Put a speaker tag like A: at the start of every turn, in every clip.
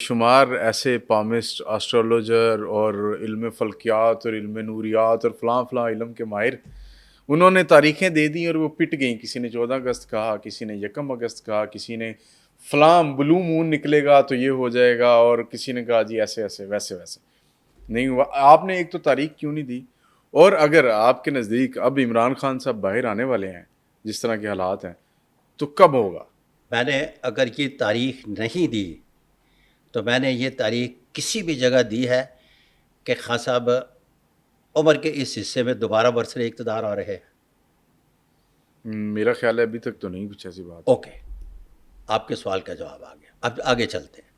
A: شمار ایسے پامسٹ اسٹرولوجر اور علم فلکیات اور علم نوریات اور فلاں فلاں علم کے ماہر انہوں نے تاریخیں دے دیں اور وہ پٹ گئیں. کسی نے 14 اگست کہا, کسی نے 1 اگست کہا, کسی نے فلاں بلو مون نکلے گا تو یہ ہو جائے گا, اور کسی نے کہا جی ایسے ایسے ویسے ویسے. نہیں ہوا. آپ نے ایک تو تاریخ کیوں نہیں دی؟ اور اگر آپ کے نزدیک اب عمران خان صاحب باہر آنے والے ہیں جس طرح کے حالات ہیں تو کب ہوگا؟
B: میں نے اگر یہ تاریخ نہیں دی تو میں نے یہ تاریخ کسی بھی جگہ دی ہے کہ خان صاحب عمر کے اس حصے میں دوبارہ برسر اقتدار آ رہے ہیں.
A: میرا خیال ہے ابھی تک تو نہیں کچھ ایسی بات.
B: اوکے, آپ کے سوال کا جواب آ گیا. اب آگے چلتے ہیں.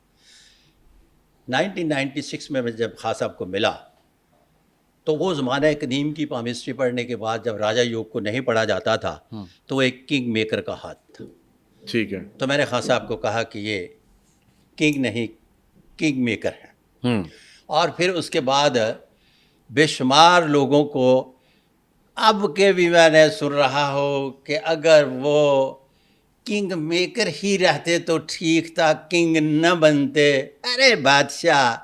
B: 1996 میں جب خان صاحب کو ملا تو وہ زمانہ قدیم کی پامسٹری پڑھنے کے بعد جب راجا یوگ کو نہیں پڑھا جاتا تھا تو وہ ایک کنگ میکر کا ہاتھ تھا.
A: ٹھیک ہے.
B: تو میں نے خان صاحب کو کہا کہ یہ کنگ نہیں کنگ میکر ہے. اور پھر اس کے بعد بے شمار لوگوں کو اب کے بھی میں نے سن رہا ہو کہ اگر وہ کنگ میکر ہی رہتے تو ٹھیک تھا, کنگ نہ بنتے. ارے بادشاہ,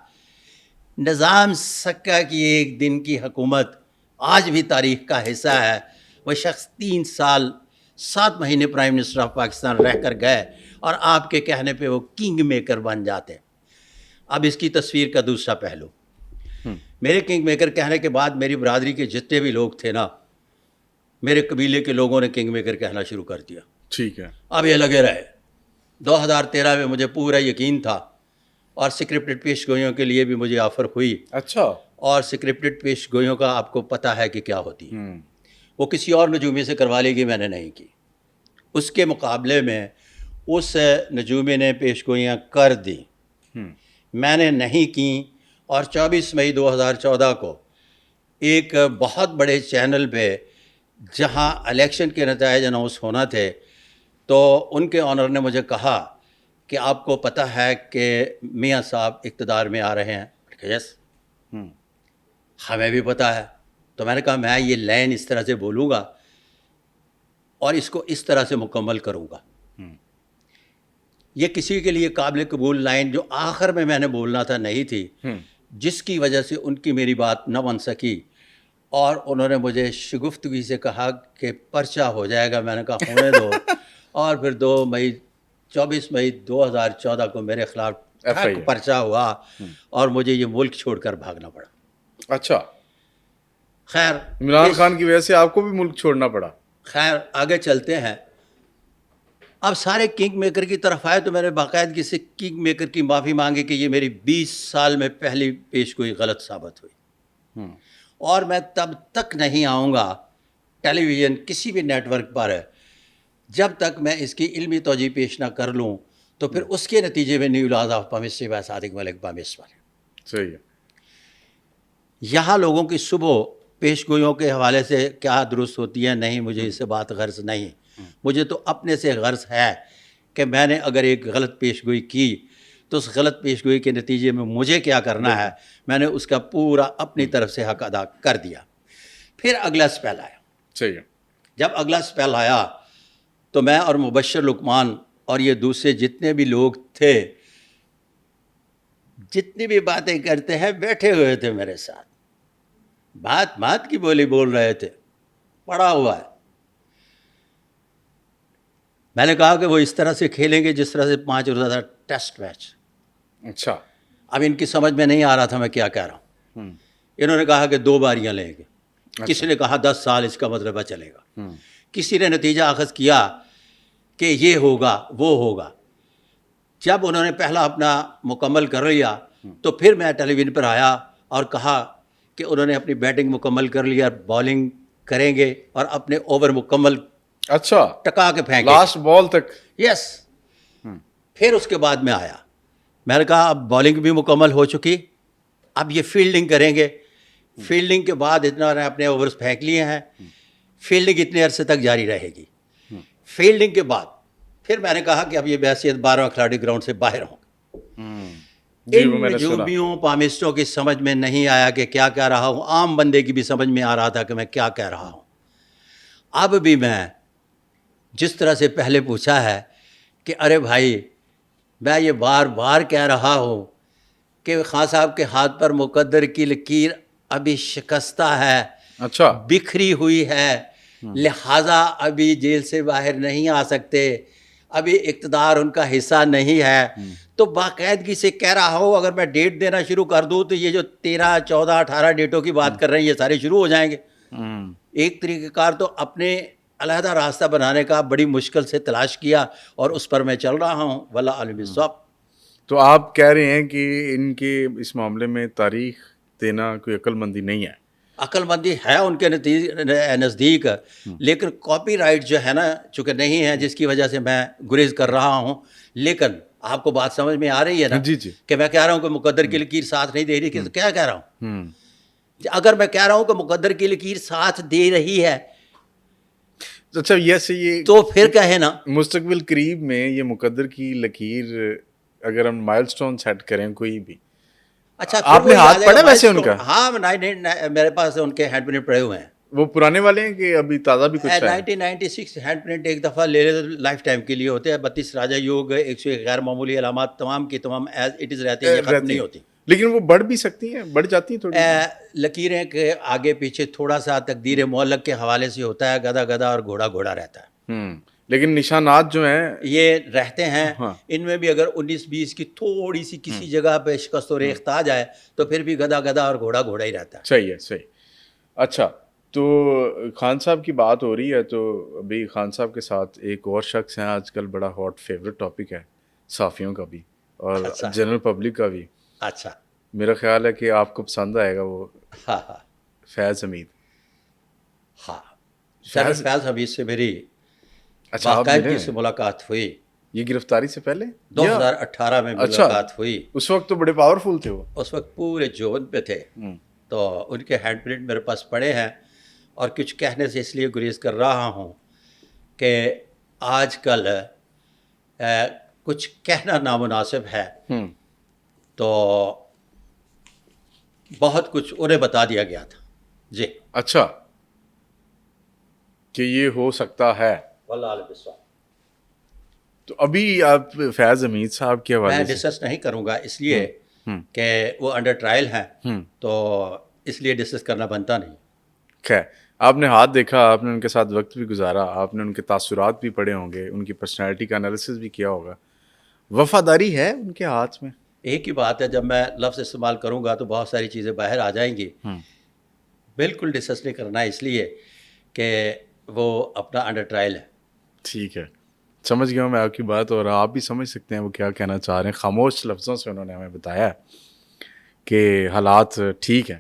B: نظام سکہ کی ایک دن کی حکومت آج بھی تاریخ کا حصہ ہے. وہ شخص 3 سال 7 مہینے پرائم منسٹر آف پاکستان رہ کر گئے اور آپ کے کہنے پہ وہ کنگ میکر بن جاتے. اب اس کی تصویر کا دوسرا پہلو, میرے کنگ میکر کہنے کے بعد میری برادری کے جتنے بھی لوگ تھے نا, میرے قبیلے کے لوگوں نے کنگ میکر کہنا شروع کر دیا.
A: ٹھیک ہے.
B: اب یہ لگے رہے. 2013 میں مجھے پورا یقین تھا اور سکرپٹڈ پیش گوئیوں کے لیے بھی مجھے آفر ہوئی.
A: اچھا.
B: اور سکرپٹڈ پیش گوئیوں کا آپ کو پتہ ہے کہ کیا ہوتی ہے, وہ کسی اور نجومی سے کروا لے گی, میں نے نہیں کی. اس کے مقابلے میں اس نجومی نے پیش گوئیاں کر دی, میں نے نہیں کی. اور 24 مئی 2014 کو ایک بہت بڑے چینل پہ جہاں الیکشن کے نتائج اناؤنس ہونا تھے تو ان کے آنر نے مجھے کہا کہ آپ کو پتہ ہے کہ میاں صاحب اقتدار میں آ رہے ہیں. یس, ہمیں بھی پتہ ہے. تو میں نے کہا میں یہ لائن اس طرح سے بولوں گا اور اس کو اس طرح سے مکمل کروں گا. یہ کسی کے لیے قابل قبول لائن جو آخر میں نے بولنا تھا نہیں تھی, جس کی وجہ سے ان کی میری بات نہ بن سکی اور انہوں نے مجھے شگفتگی سے کہا کہ پرچہ ہو جائے گا. میں نے کہا ہونے دو. اور پھر 24 مئی 2014 کو میرے خلاف پرچہ ہوا اور مجھے یہ ملک چھوڑ کر بھاگنا پڑا.
A: اچھا.
B: خیر,
A: عمران خان کی وجہ سے آپ کو بھی ملک چھوڑنا پڑا.
B: خیر آگے چلتے ہیں. اب سارے کنگ میکر کی طرف آئے تو میں نے باقاعدگی سے کنگ میکر کی معافی مانگی کہ یہ میری 20 سال میں پہلی پیش گوئی غلط ثابت ہوئی اور میں تب تک نہیں آؤں گا ٹیلی ویژن کسی بھی نیٹ ورک پر جب تک میں اس کی علمی توجہ پیش نہ کر لوں. تو پھر اس کے نتیجے میں new laws of palmistry by Sadiq Malik palmist والے.
A: صحیح ہے.
B: یہاں لوگوں کی صبح پیش گوئیوں کے حوالے سے کیا درست ہوتی ہے نہیں, مجھے اس سے بات غرض نہیں. مجھے تو اپنے سے غرض ہے کہ میں نے اگر ایک غلط پیش گوئی کی تو اس غلط پیش گوئی کے نتیجے میں مجھے کیا کرنا ہے, میں نے اس کا پورا اپنی طرف سے حق ادا کر دیا. پھر اگلا سپیل آیا.
A: صحیح ہے.
B: جب اگلا سپیل آیا تو میں اور مبشر لقمان اور یہ دوسرے جتنے بھی لوگ تھے, جتنی بھی باتیں کرتے ہیں, بیٹھے ہوئے تھے میرے ساتھ, بات کی بولی بول رہے تھے, پڑا ہوا ہے. میں نے کہا کہ وہ اس طرح سے کھیلیں گے جس طرح سے 5 روزہ ٹیسٹ میچ.
A: اچھا.
B: اب ان کی سمجھ میں نہیں آ رہا تھا میں کیا کہہ رہا ہوں. انہوں نے کہا کہ 2 باریاں لیں گے. کسی نے کہا 10 سال اس کا مطلب چلے گا. کسی نے نتیجہ اخذ کیا کہ یہ ہوگا وہ ہوگا. جب انہوں نے پہلا اپنا مکمل کر لیا تو پھر میں ٹیلی ویژن پر آیا اور کہا کہ انہوں نے اپنی بیٹنگ مکمل کر لیا, بالنگ کریں گے اور اپنے اوور مکمل
A: اچھا
B: ٹکا کے پھینکے
A: لاسٹ بال تک.
B: یس. پھر اس کے بعد میں آیا, میں نے کہا اب بالنگ بھی مکمل ہو چکی, اب یہ فیلڈنگ کریں گے. فیلڈنگ کے بعد اتنا نے اپنے اوورز پھینک لیے ہیں, فیلڈنگ اتنے عرصے تک جاری رہے گی. فیلڈنگ کے بعد پھر میں نے کہا کہ اب یہ بحیثیت 12 کھلاڑی گراؤنڈ سے باہر ہوں. ان نجومیوں پامسٹوں کی سمجھ میں نہیں آیا کہ کیا کہہ رہا ہوں. عام بندے کی بھی سمجھ میں آ رہا تھا کہ میں کیا کہہ رہا ہوں. اب بھی میں جس طرح سے پہلے پوچھا ہے کہ ارے بھائی میں یہ بار بار کہہ رہا ہوں کہ خان صاحب کے ہاتھ پر مقدر کی لکیر ابھی شکستہ ہے,
A: اچھا,
B: بکھری ہوئی ہے, لہٰذا ابھی جیل سے باہر نہیں آ سکتے, ابھی اقتدار ان کا حصہ نہیں ہے. تو باقاعدگی سے کہہ رہا ہوں, اگر میں ڈیٹ دینا شروع کر دوں تو یہ جو 13, 14, 18 ڈیٹوں کی بات کر رہے ہیں یہ سارے شروع ہو جائیں گے. ایک طریقہ کار تو اپنے علیحدہ راستہ بنانے کا بڑی مشکل سے تلاش کیا اور اس پر میں چل رہا ہوں. واللہ عالم بالصواب.
A: تو آپ کہہ رہے ہیں کہ ان کے اس معاملے میں تاریخ دینا کوئی عقل مندی نہیں ہے؟
B: عقل مندی ہے ان کے نزدیک, لیکن کاپی رائٹ جو ہے نا چونکہ نہیں ہے, جس کی وجہ سے میں گریز کر رہا ہوں. لیکن آپ کو بات سمجھ میں آ رہی ہے نا
A: جی جی,
B: کہ میں کہہ رہا ہوں کہ مقدر کی لکیر ساتھ نہیں دے رہی, کہ کیا کہہ رہا ہوں.
A: ہوں,
B: اگر میں کہہ رہا ہوں کہ مقدر کی لکیر ساتھ دے رہی ہے
A: اچھا یہ
B: تو پھر کہے نا
A: مستقبل قریب میں یہ مقدر کی لکیر اگر ہم مائل سٹون سیٹ کریں کوئی بھی,
B: اچھا
A: آپ نے ہاتھ پڑھا ویسے ان کا؟
B: ہاں میرے پاس ان کے ہینڈ پرنٹ پڑے ہوئے ہیں.
A: وہ پرانے والے ہیں کہ ابھی تازہ بھی کچھ ہے؟
B: 1996 ہینڈ پرنٹ ایک دفعہ لے لے تو لائف ٹائم کے لیے ہوتے ہیں. 32 راجا یوگ, 101 غیر معمولی علامات تمام کی تمام ایز اٹ از رہتی ہیں, یہ ختم نہیں ہوتی.
A: لیکن وہ بڑھ بھی سکتی ہیں, بڑھ جاتی ہیں تھوڑی
B: لکیریں کے آگے پیچھے تھوڑا سا تقدیر معلق کے حوالے سے ہوتا ہے, گدا گدا اور گھوڑا گھوڑا رہتا ہے.
A: لیکن نشانات جو ہیں
B: یہ رہتے ہیں. ان میں بھی اگر 19-20 کی تھوڑی سی کسی جگہ پہ شکست و ریخت آ جائے تو پھر بھی گدا گدا اور گھوڑا گھوڑا ہی رہتا ہے.
A: صحیح ہے, صحیح. اچھا, تو خان صاحب کی بات ہو رہی ہے تو ابھی خان صاحب کے ساتھ ایک اور شخص ہیں آج کل, بڑا ہاٹ فیوریٹ ٹاپک ہے صحافیوں کا بھی اور جنرل پبلک کا بھی.
B: اچھا,
A: میرا خیال ہے کہ آپ کو پسند آئے گا وہ,
B: ہاں ہاں,
A: فیض حمید.
B: ہاں, فیض حمید سے میری
A: اچھا, آپ
B: باقاعدگی سے ملاقات ہوئی.
A: یہ گرفتاری سے پہلے
B: 2018 میں ملاقات ہوئی.
A: اس وقت تو بڑے پاورفل تھے وہ,
B: اس وقت پورے جوبن پہ تھے. تو ان کے ہینڈ پرنٹ میرے پاس پڑے ہیں, اور کچھ کہنے سے اس لیے گریز کر رہا ہوں کہ آج کل کچھ کہنا نامناسب ہے, تو بہت کچھ انہیں بتا دیا گیا تھا. جی
A: اچھا, کہ یہ ہو سکتا ہے.
B: واللہ عالم بالصواب.
A: تو ابھی آپ فیض حمید صاحب کے حوالے
B: میں
A: سے
B: ڈسکس نہیں کروں گا اس لیے کہ وہ انڈر ٹرائل ہیں, تو اس لیے ڈسکس کرنا بنتا نہیں.
A: خیر, آپ نے ہاتھ دیکھا, آپ نے ان کے ساتھ وقت بھی گزارا, آپ نے ان کے تاثرات بھی پڑھے ہوں گے, ان کی پرسنالٹی کا انالیسس بھی کیا ہوگا. وفاداری ہے ان کے ہاتھ میں؟
B: ایک ہی بات ہے, جب میں لفظ استعمال کروں گا تو بہت ساری چیزیں باہر آ جائیں گی. بالکل ڈسکس نہیں کرنا ہے اس لیے کہ وہ اپنا انڈر ٹرائل ہے.
A: ٹھیک ہے, سمجھ گیا ہوں میں آپ کی بات, اور آپ بھی سمجھ سکتے ہیں وہ کیا کہنا چاہ رہے ہیں. خاموش لفظوں سے انہوں نے ہمیں بتایا کہ حالات ٹھیک ہیں.